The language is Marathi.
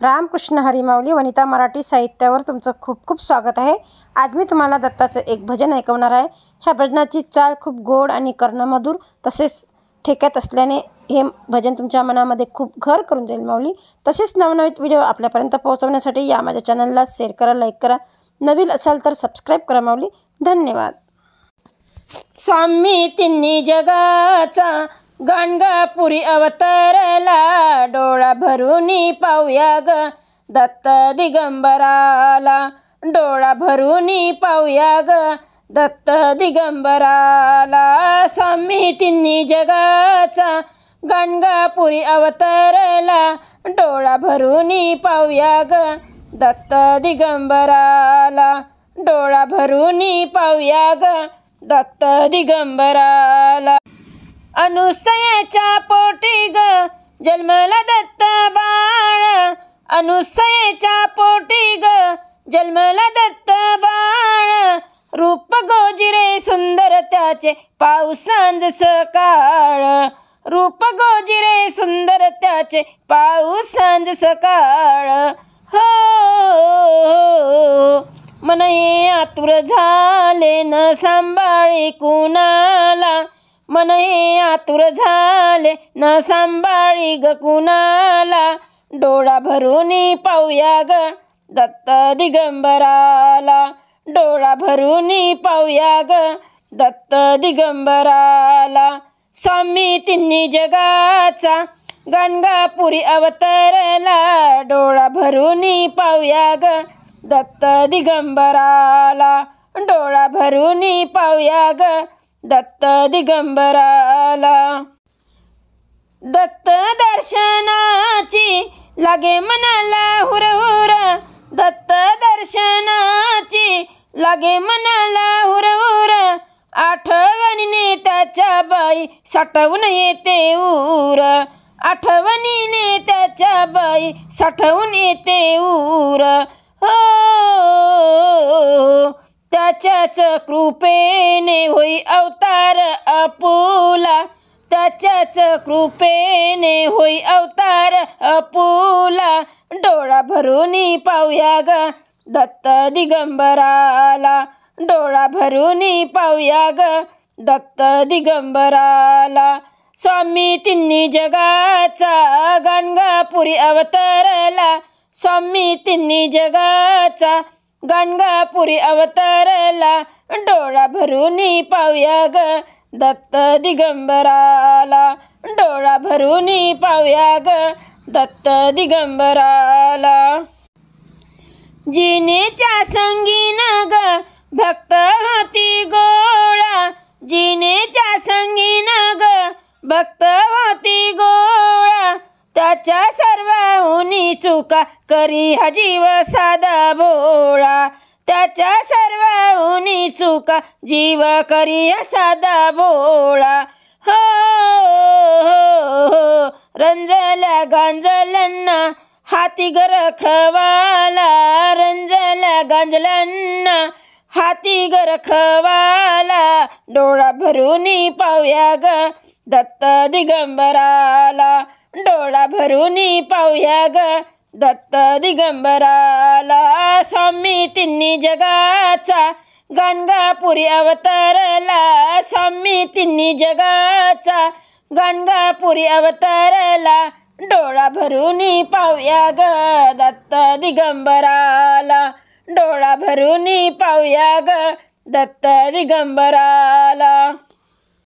रामकृष्ण हरी माऊली वनिता मराठी साहित्यावर तुमचं खूप खूप स्वागत आहे। आज मी तुम्हाला दत्ताचं एक भजन ऐकवणार आहे। ह्या भजनाची चाल खूप गोड आणि कर्णमधुर तसेच ठेक्यात असल्याने हे भजन तुमच्या मनामध्ये खूप घर करून जाईल माऊली। तसेच नवनवीन व्हिडिओ आपल्यापर्यंत पोहोचवण्यासाठी या माझ्या चॅनलला शेअर करा, लाईक करा, नवीन असाल तर सबस्क्राइब करा माऊली। धन्यवाद। स्वामी तिन्ही जगाचा गाणगापुरी अवतरला, डोळा भरूनी पाहूया ग दत्त दिगंबराला, डोळा भरूनी पाहूया ग दत्त दिगंबराला। स्वामी तिन्ही जगाचा गाणगापुरी अवतरला, डोळा भरूनी पाहूया ग दत्त दिगंबराला, डोळा भरूनी पाहूया ग दत्त दिगंबराला। अनुसयेच्या पोटी ग जन्मला दत्त बाळ, अनुसयेच्या पोटी ग जन्मला दत्त बाळ, रूप गोजिरे सुंदर त्याचे पाहू सांज सकाळ, रूप गोजिरे सुंदर त्याचे पाहू सांज सकाळ। हो मन हे आतुर झाले न सांभाळी कुणाला, मन हे आतुर झाले न सांभाळी ग कुणाला, डोळा भरूनी पाहूया ग दत्त दिगंबराला, डोळा भरूनी पाहूया ग दत्त दिगंबराला। स्वामी तिन्ही जगाचा गाणगापुरी अवतरला, डोळा भरूनी पाहूया ग दत्त दिगंबराला, डोळा भरूनी पाहूया ग दत्त दिगंबराला। दत्त दर्शनाची लागे मनाला हुरहुर, दत्त दर्शनाची लागे मनाला हुरहुर, आठवणीने त्याच्या बाई साठवून येते उर, आठवणीने त्याच्या बाई साठवून येते उर। हो त्याच्याच कृपेने होई अवतार आपुला, त्याच्याच कृपेने होई अवतार आपुला, डोळा भरूनी पाहूया ग दत्त दिगंबराला, डोळा भरूनी पाहूया ग दत्त दिगंबराला। स्वामी तिन्ही जगाचा गाणगापुरी अवतरला, स्वामी तिन्ही जगाचा गाणगापुरी अवतरला, डोळा भरूनी पाहूया ग दत्त दिगंबराला, डोळा भरूनी पाहूया ग दत्त दिगंबराला। जिनेच्या संगीन ग भक्त होती गोळा, जिनेच्या संगीन ग भक्त होती गोळा, त्याच्या सर्वहुनी चुका करी हा जीव साधा भोळा, त्याच्या सर्वहुनी चुका जीव करी हा साधा भोळा। हो रंजल्या गांजलांना हाती ग रखवाला, रंजल्या गांजलांना हाती ग रखवाला, डोळा भरूनी पाहूया ग दत्त दिगंबराला, डोळा भरूनी पाहूया ग दत्त दिगंबराला। स्वामी तिन्ही जगाचा गाणगापुरी अवतरला, स्वामी तिन्ही जगाचा गाणगापुरी अवतरला, डोळा भरूनी पाहूया ग दत्त दिगंबराला, डोळा भरूनी पाहूया ग दत्त दिगंबराला।